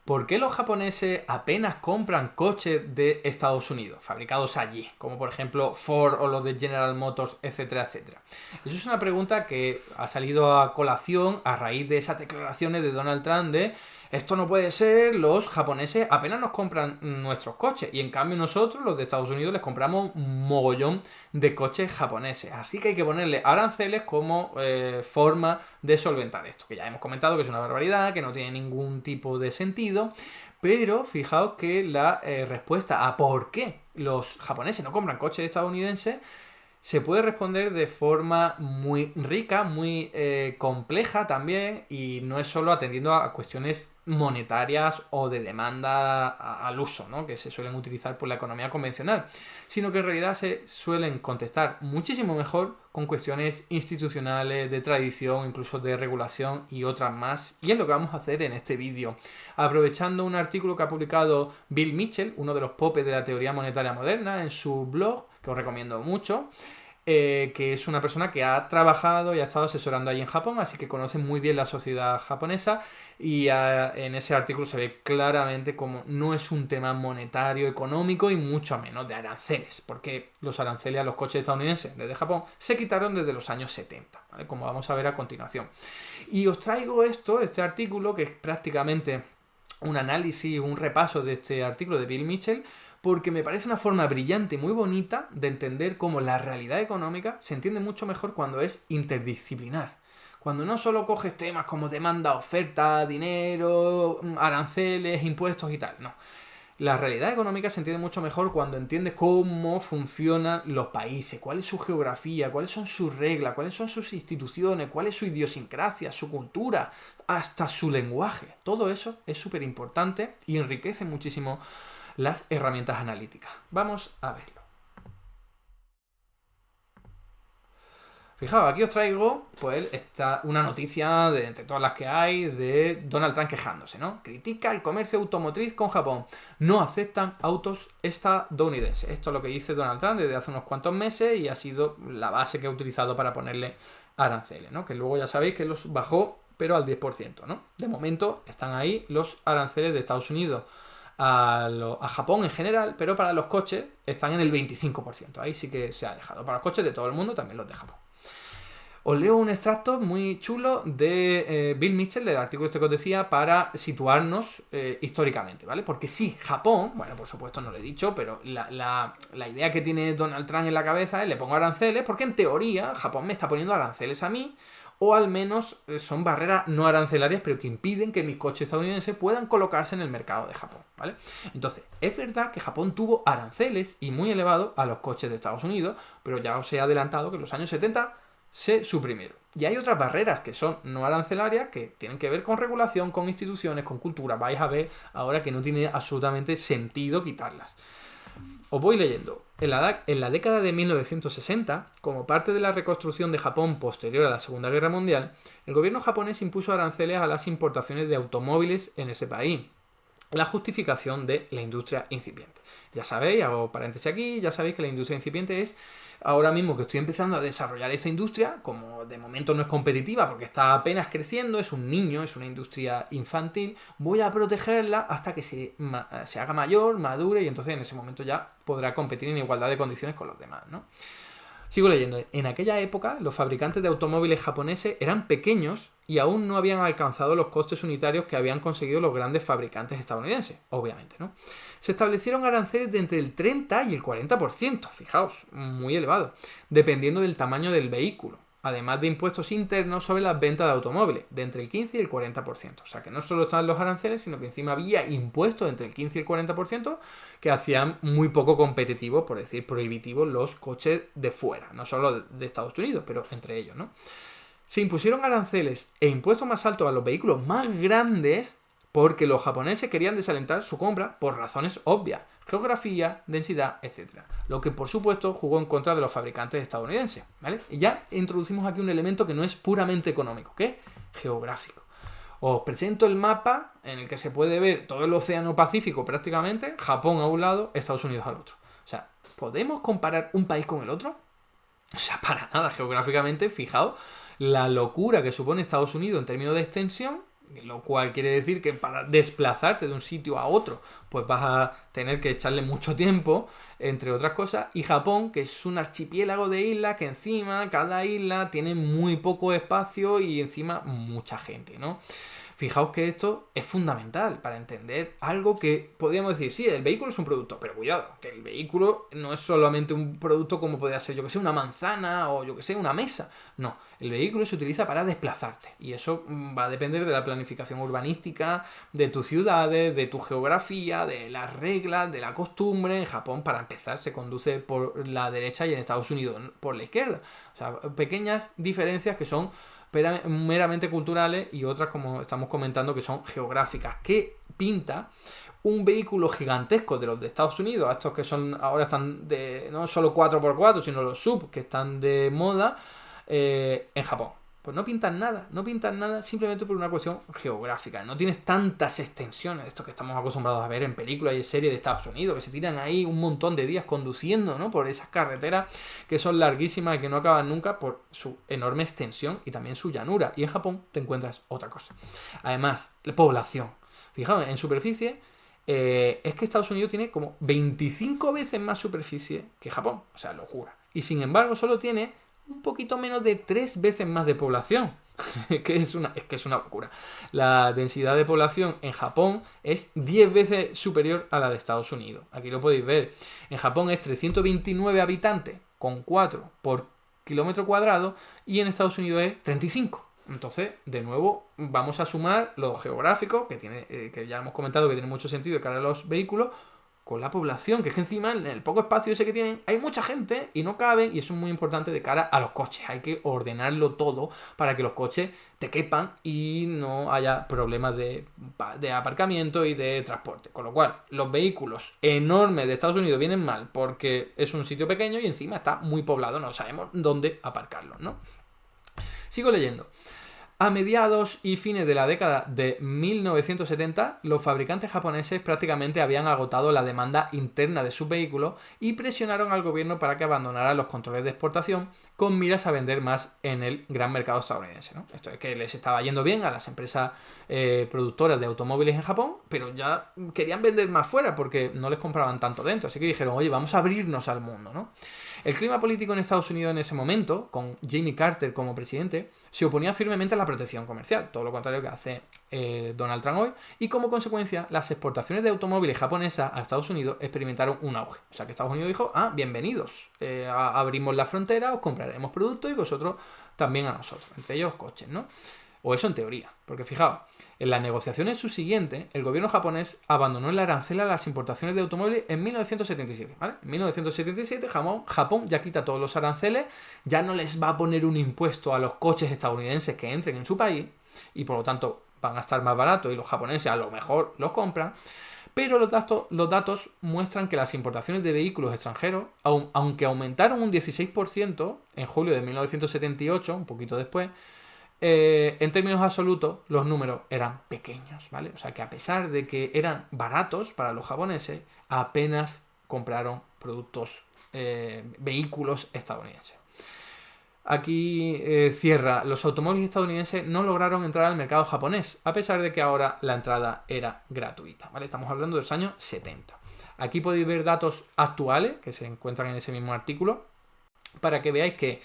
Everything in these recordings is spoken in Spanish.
¿Por qué los japoneses apenas compran coches de Estados Unidos, fabricados allí? Como por ejemplo Ford o los de General Motors, etcétera, etcétera. Eso es una pregunta que ha salido a colación a raíz de esas declaraciones de Donald Trump de esto no puede ser, los japoneses apenas nos compran nuestros coches y en cambio nosotros, los de Estados Unidos, les compramos un mogollón de coches japoneses. Así que hay que ponerle aranceles como forma de solventar esto, que ya hemos comentado que es una barbaridad, que no tiene ningún tipo de sentido, pero fijaos que la respuesta a por qué los japoneses no compran coches estadounidenses se puede responder de forma muy rica, muy compleja también, y no es solo atendiendo a cuestiones monetarias o de demanda al uso, ¿no? Que se suelen utilizar por la economía convencional, sino que en realidad se suelen contestar muchísimo mejor con cuestiones institucionales, de tradición, incluso de regulación y otras más, y es lo que vamos a hacer en este vídeo, aprovechando un artículo que ha publicado Bill Mitchell, uno de los popes de la teoría monetaria moderna, en su blog, que os recomiendo mucho, que es una persona que ha trabajado y ha estado asesorando allí en Japón, así que conoce muy bien la sociedad japonesa y en ese artículo se ve claramente como no es un tema monetario, económico y mucho menos de aranceles, porque los aranceles a los coches estadounidenses desde Japón se quitaron desde los años 70, ¿vale? Como vamos a ver a continuación. Y os traigo este artículo, que es prácticamente un análisis, un repaso de este artículo de Bill Mitchell, porque me parece una forma brillante y muy bonita de entender cómo la realidad económica se entiende mucho mejor cuando es interdisciplinar. Cuando no solo coges temas como demanda, oferta, dinero, aranceles, impuestos y tal, no. La realidad económica se entiende mucho mejor cuando entiendes cómo funcionan los países, cuál es su geografía, cuáles son sus reglas, cuáles son sus instituciones, cuál es su idiosincrasia, su cultura, hasta su lenguaje. Todo eso es súper importante y enriquece muchísimo las herramientas analíticas. Vamos a verlo. Fijaos, aquí os traigo pues una noticia de entre todas las que hay de Donald Trump quejándose, ¿no? Critica el comercio automotriz con Japón. No aceptan autos estadounidenses. Esto es lo que dice Donald Trump desde hace unos cuantos meses y ha sido la base que ha utilizado para ponerle aranceles, ¿no? Que luego ya sabéis que los bajó, pero al 10%, ¿no? De momento están ahí los aranceles de Estados Unidos a Japón en general, pero para los coches están en el 25%. Ahí sí que se ha dejado. Para los coches de todo el mundo, también los de Japón. Os leo un extracto muy chulo de Bill Mitchell, del artículo este que os decía, para situarnos históricamente, ¿vale? Porque sí, Japón, bueno, por supuesto no lo he dicho, pero la idea que tiene Donald Trump en la cabeza es le pongo aranceles, porque en teoría Japón me está poniendo aranceles a mí, o al menos son barreras no arancelarias, pero que impiden que mis coches estadounidenses puedan colocarse en el mercado de Japón, ¿vale? Entonces, es verdad que Japón tuvo aranceles y muy elevados a los coches de Estados Unidos, pero ya os he adelantado que en los años 70 se suprimieron. Y hay otras barreras que son no arancelarias, que tienen que ver con regulación, con instituciones, con cultura. Vais a ver ahora que no tiene absolutamente sentido quitarlas. Os voy leyendo. En la década de 1960, como parte de la reconstrucción de Japón posterior a la Segunda Guerra Mundial, el gobierno japonés impuso aranceles a las importaciones de automóviles en ese país. La justificación de la industria incipiente. Ya sabéis, hago paréntesis aquí, ya sabéis que la industria incipiente es ahora mismo que estoy empezando a desarrollar esta industria, como de momento no es competitiva porque está apenas creciendo, es un niño, es una industria infantil, voy a protegerla hasta que se haga mayor, madure y entonces en ese momento ya podrá competir en igualdad de condiciones con los demás, ¿no? Sigo leyendo. En aquella época, los fabricantes de automóviles japoneses eran pequeños y aún no habían alcanzado los costes unitarios que habían conseguido los grandes fabricantes estadounidenses, obviamente, ¿no? Se establecieron aranceles de entre el 30 y el 40%, fijaos, muy elevado, dependiendo del tamaño del vehículo, además de impuestos internos sobre las ventas de automóviles, de entre el 15 y el 40%. O sea que no solo estaban los aranceles, sino que encima había impuestos de entre el 15 y el 40% que hacían muy poco competitivos, por decir prohibitivos, los coches de fuera, no solo de Estados Unidos, pero entre ellos, ¿no? Se impusieron aranceles e impuestos más altos a los vehículos más grandes porque los japoneses querían desalentar su compra por razones obvias, geografía, densidad, etc. Lo que por supuesto jugó en contra de los fabricantes estadounidenses, ¿vale? Y ya introducimos aquí un elemento que no es puramente económico, que es geográfico. Os presento el mapa en el que se puede ver todo el océano Pacífico prácticamente, Japón a un lado, Estados Unidos al otro. O sea, ¿podemos comparar un país con el otro? O sea, para nada, geográficamente, fijaos la locura que supone Estados Unidos en términos de extensión lo cual quiere decir que para desplazarte de un sitio a otro, pues vas a tener que echarle mucho tiempo, entre otras cosas. Y Japón, que es un archipiélago de islas, que encima cada isla tiene muy poco espacio y encima mucha gente, ¿no? Fijaos que esto es fundamental para entender algo que podríamos decir, sí, el vehículo es un producto, pero cuidado, que el vehículo no es solamente un producto como podría ser, yo que sé, una manzana o yo que sé, una mesa. No, el vehículo se utiliza para desplazarte y eso va a depender de la planificación urbanística, de tus ciudades, de tu geografía, de las reglas, de la costumbre. En Japón, para empezar, se conduce por la derecha y en Estados Unidos por la izquierda. O sea, pequeñas diferencias que son meramente culturales y otras, como estamos comentando, que son geográficas. ¿Qué pinta un vehículo gigantesco de los de Estados Unidos, estos que son ahora están de no solo 4x4, sino los sub que están de moda en Japón? Pues no pintan nada simplemente por una cuestión geográfica. No tienes tantas extensiones, esto que estamos acostumbrados a ver en películas y series de Estados Unidos, que se tiran ahí un montón de días conduciendo, ¿no? Por esas carreteras que son larguísimas y que no acaban nunca por su enorme extensión y también su llanura. Y en Japón te encuentras otra cosa. Además, la población. Fijaos, en superficie, es que Estados Unidos tiene como 25 veces más superficie que Japón. O sea, locura. Y sin embargo, solo tiene un poquito menos de 3 veces más de población. que es una locura. La densidad de población en Japón es 10 veces superior a la de Estados Unidos. Aquí lo podéis ver. En Japón es 329 habitantes con 4 por kilómetro cuadrado y en Estados Unidos es 35. Entonces, de nuevo, vamos a sumar lo geográfico, que ya hemos comentado que tiene mucho sentido de cara a los vehículos, con la población, que es que encima en el poco espacio ese que tienen hay mucha gente y no caben, y eso es muy importante de cara a los coches. Hay que ordenarlo todo para que los coches te quepan y no haya problemas de aparcamiento y de transporte. Con lo cual, los vehículos enormes de Estados Unidos vienen mal porque es un sitio pequeño y encima está muy poblado, no sabemos dónde aparcarlos, ¿no? Sigo leyendo. A mediados y fines de la década de 1970, los fabricantes japoneses prácticamente habían agotado la demanda interna de sus vehículos y presionaron al gobierno para que abandonara los controles de exportación con miras a vender más en el gran mercado estadounidense, ¿no? Esto es que les estaba yendo bien a las empresas productoras de automóviles en Japón, pero ya querían vender más fuera porque no les compraban tanto dentro. Así que dijeron, oye, vamos a abrirnos al mundo, ¿no? El clima político en Estados Unidos en ese momento, con Jimmy Carter como presidente, se oponía firmemente a la protección comercial, todo lo contrario que hace Donald Trump hoy, y como consecuencia las exportaciones de automóviles japonesas a Estados Unidos experimentaron un auge. O sea que Estados Unidos dijo, bienvenidos, abrimos la frontera, os compraremos productos y vosotros también a nosotros, entre ellos coches, ¿no? O eso en teoría, porque fijaos, en las negociaciones subsiguientes, el gobierno japonés abandonó el arancel a las importaciones de automóviles en 1977, ¿vale? En 1977 Japón ya quita todos los aranceles, ya no les va a poner un impuesto a los coches estadounidenses que entren en su país, y por lo tanto van a estar más baratos y los japoneses a lo mejor los compran, pero los datos muestran que las importaciones de vehículos extranjeros, aunque aumentaron un 16% en julio de 1978, un poquito después, en términos absolutos, los números eran pequeños, ¿vale? O sea que a pesar de que eran baratos para los japoneses, apenas compraron vehículos estadounidenses. Aquí cierra, los automóviles estadounidenses no lograron entrar al mercado japonés, a pesar de que ahora la entrada era gratuita, ¿vale? Estamos hablando de los años 70. Aquí podéis ver datos actuales que se encuentran en ese mismo artículo, para que veáis que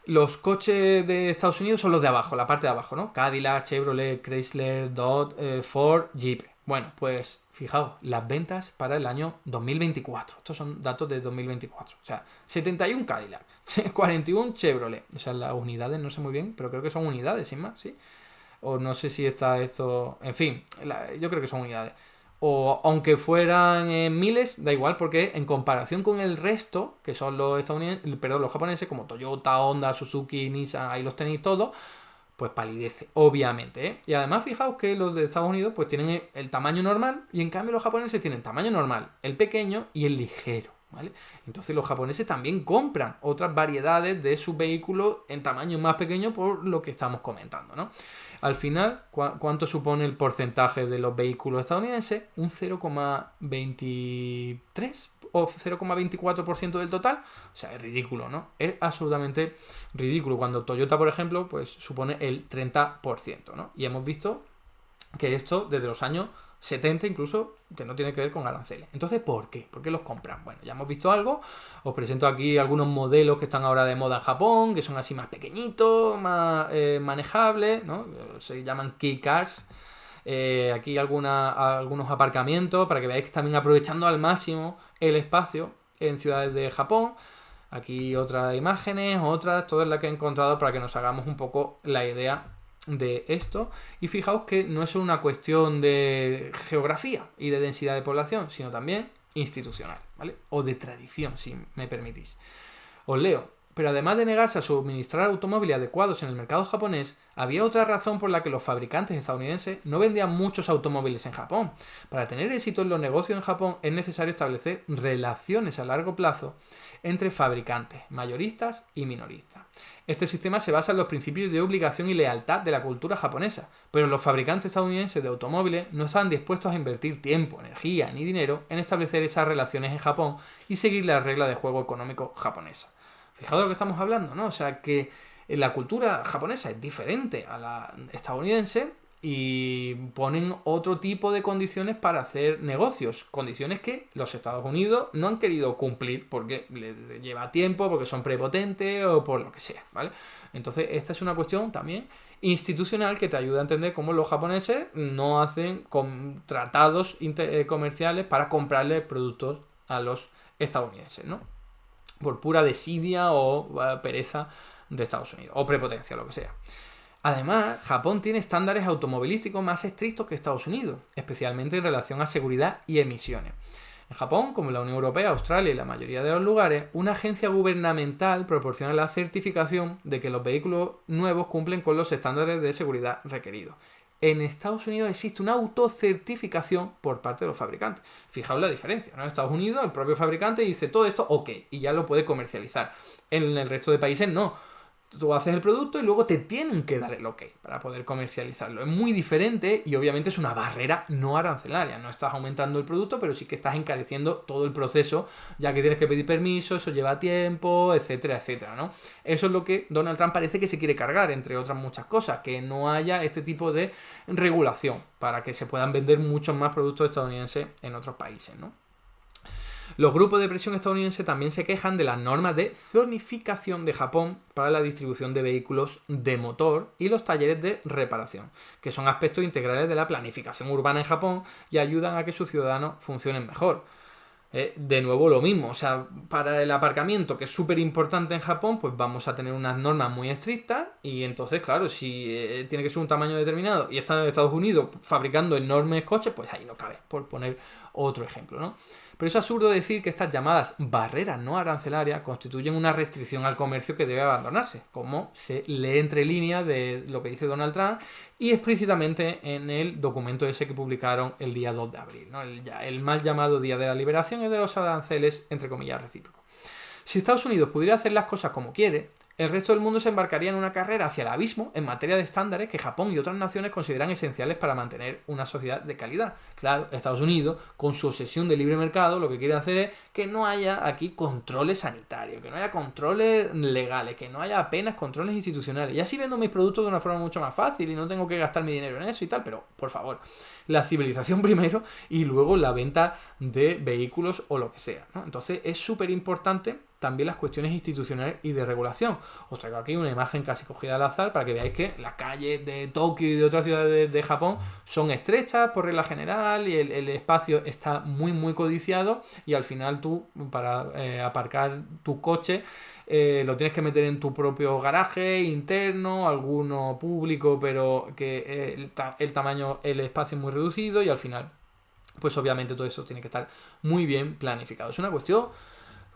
los coches de Estados Unidos son los de abajo, la parte de abajo, ¿no? Cadillac, Chevrolet, Chrysler, Dodge, Ford, Jeep. Bueno, pues fijaos, las ventas para el año 2024. Estos son datos de 2024. O sea, 71 Cadillac, 41 Chevrolet. O sea, las unidades no sé muy bien, pero creo que son unidades, sin más, ¿sí? O no sé si está esto... En fin, yo creo que son unidades. O aunque fueran miles, da igual, porque en comparación con el resto, que son los los japoneses, como Toyota, Honda, Suzuki, Nissan, ahí los tenéis todos, pues palidece, obviamente, ¿eh? Y además fijaos que los de Estados Unidos pues tienen el tamaño normal y en cambio los japoneses tienen tamaño normal, el pequeño y el ligero, ¿vale? Entonces los japoneses también compran otras variedades de sus vehículos en tamaño más pequeño por lo que estamos comentando, ¿no? Al final, ¿cuánto supone el porcentaje de los vehículos estadounidenses? Un 0,23 o 0,24% del total. O sea, es ridículo, ¿no? Es absolutamente ridículo. Cuando Toyota, por ejemplo, pues supone el 30%, ¿no? Y hemos visto que esto desde los años 70 incluso, que no tiene que ver con aranceles. Entonces, ¿por qué? ¿Por qué los compran? Bueno, ya hemos visto algo. Os presento aquí algunos modelos que están ahora de moda en Japón, que son así más pequeñitos, más manejables, ¿no? Se llaman kei cars. Aquí algunos aparcamientos para que veáis que están también aprovechando al máximo el espacio en ciudades de Japón. Aquí otras imágenes, otras, todas las que he encontrado para que nos hagamos un poco la idea de esto. Y fijaos que no es solo una cuestión de geografía y de densidad de población, sino también institucional, ¿vale? O de tradición, si me permitís. Os leo. Pero además de negarse a suministrar automóviles adecuados en el mercado japonés, había otra razón por la que los fabricantes estadounidenses no vendían muchos automóviles en Japón. Para tener éxito en los negocios en Japón es necesario establecer relaciones a largo plazo entre fabricantes, mayoristas y minoristas. Este sistema se basa en los principios de obligación y lealtad de la cultura japonesa, pero los fabricantes estadounidenses de automóviles no estaban dispuestos a invertir tiempo, energía ni dinero en establecer esas relaciones en Japón y seguir la regla de juego económico japonesa. Fijaos de lo que estamos hablando, ¿no? O sea que la cultura japonesa es diferente a la estadounidense y ponen otro tipo de condiciones para hacer negocios. Condiciones que los Estados Unidos no han querido cumplir porque les lleva tiempo, porque son prepotentes o por lo que sea, ¿vale? Entonces esta es una cuestión también institucional que te ayuda a entender cómo los japoneses no hacen tratados comerciales para comprarle productos a los estadounidenses, ¿no? Por pura desidia o pereza de Estados Unidos, o prepotencia, lo que sea. Además, Japón tiene estándares automovilísticos más estrictos que Estados Unidos, especialmente en relación a seguridad y emisiones. En Japón, como en la Unión Europea, Australia y la mayoría de los lugares, una agencia gubernamental proporciona la certificación de que los vehículos nuevos cumplen con los estándares de seguridad requeridos. En Estados Unidos existe una autocertificación por parte de los fabricantes. Fijaos la diferencia, ¿no? En Estados Unidos el propio fabricante dice todo esto ok y ya lo puede comercializar. En el resto de países no. Tú haces el producto y luego te tienen que dar el ok para poder comercializarlo. Es muy diferente y obviamente es una barrera no arancelaria. No estás aumentando el producto, pero sí que estás encareciendo todo el proceso, ya que tienes que pedir permiso, eso lleva tiempo, etcétera, etcétera, ¿no? Eso es lo que Donald Trump parece que se quiere cargar, entre otras muchas cosas, que no haya este tipo de regulación para que se puedan vender muchos más productos estadounidenses en otros países, ¿no? Los grupos de presión estadounidenses también se quejan de las normas de zonificación de Japón para la distribución de vehículos de motor y los talleres de reparación, que son aspectos integrales de la planificación urbana en Japón y ayudan a que sus ciudadanos funcionen mejor. De nuevo lo mismo, o sea, para el aparcamiento, que es súper importante en Japón, pues vamos a tener unas normas muy estrictas y entonces, claro, si tiene que ser un tamaño determinado y está en Estados Unidos fabricando enormes coches, pues ahí no cabe, por poner otro ejemplo, ¿no? Pero es absurdo decir que estas llamadas barreras no arancelarias constituyen una restricción al comercio que debe abandonarse, como se lee entre líneas de lo que dice Donald Trump y explícitamente en el documento ese que publicaron el día 2 de abril, ¿no? El mal llamado Día de la Liberación y de los aranceles, entre comillas, recíprocos. Si Estados Unidos pudiera hacer las cosas como quiere, el resto del mundo se embarcaría en una carrera hacia el abismo en materia de estándares que Japón y otras naciones consideran esenciales para mantener una sociedad de calidad. Claro, Estados Unidos, con su obsesión de libre mercado, lo que quiere hacer es que no haya aquí controles sanitarios, que no haya controles legales, que no haya apenas controles institucionales. Y así vendo mis productos de una forma mucho más fácil y no tengo que gastar mi dinero en eso y tal, pero por favor, la civilización primero y luego la venta de vehículos o lo que sea, ¿no? Entonces es súper importante también las cuestiones institucionales y de regulación. Os traigo aquí una imagen casi cogida al azar para que veáis que las calles de Tokio y de otras ciudades de Japón son estrechas por regla general y el espacio está muy codiciado y al final tú para aparcar tu coche lo tienes que meter en tu propio garaje interno, alguno público, pero que el tamaño, el espacio es muy reducido y al final pues obviamente todo eso tiene que estar muy bien planificado. Es una cuestión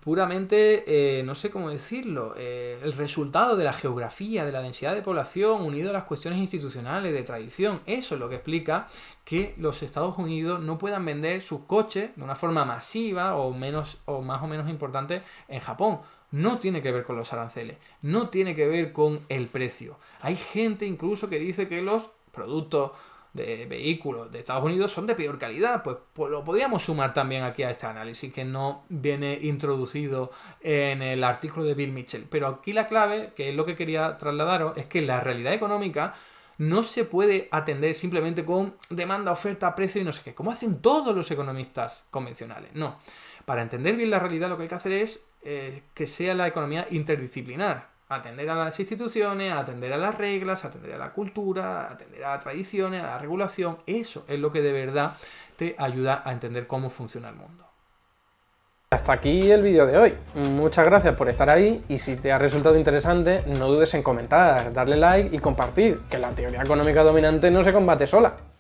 puramente, no sé cómo decirlo, el resultado de la geografía, de la densidad de población, unido a las cuestiones institucionales, de tradición. Eso es lo que explica que los Estados Unidos no puedan vender sus coches de una forma masiva o más o menos importante en Japón. No tiene que ver con los aranceles, no tiene que ver con el precio. Hay gente incluso que dice que los productos de vehículos de Estados Unidos son de peor calidad, pues lo podríamos sumar también aquí a este análisis que no viene introducido en el artículo de Bill Mitchell. Pero aquí la clave, que es lo que quería trasladaros, es que la realidad económica no se puede atender simplemente con demanda, oferta, precio y no sé qué, como hacen todos los economistas convencionales. No. Para entender bien la realidad lo que hay que hacer es que sea la economía interdisciplinar. Atender a las instituciones, atender a las reglas, atender a la cultura, atender a las tradiciones, a la regulación. Eso es lo que de verdad te ayuda a entender cómo funciona el mundo. Hasta aquí el vídeo de hoy. Muchas gracias por estar ahí y si te ha resultado interesante, no dudes en comentar, darle like y compartir, que la teoría económica dominante no se combate sola.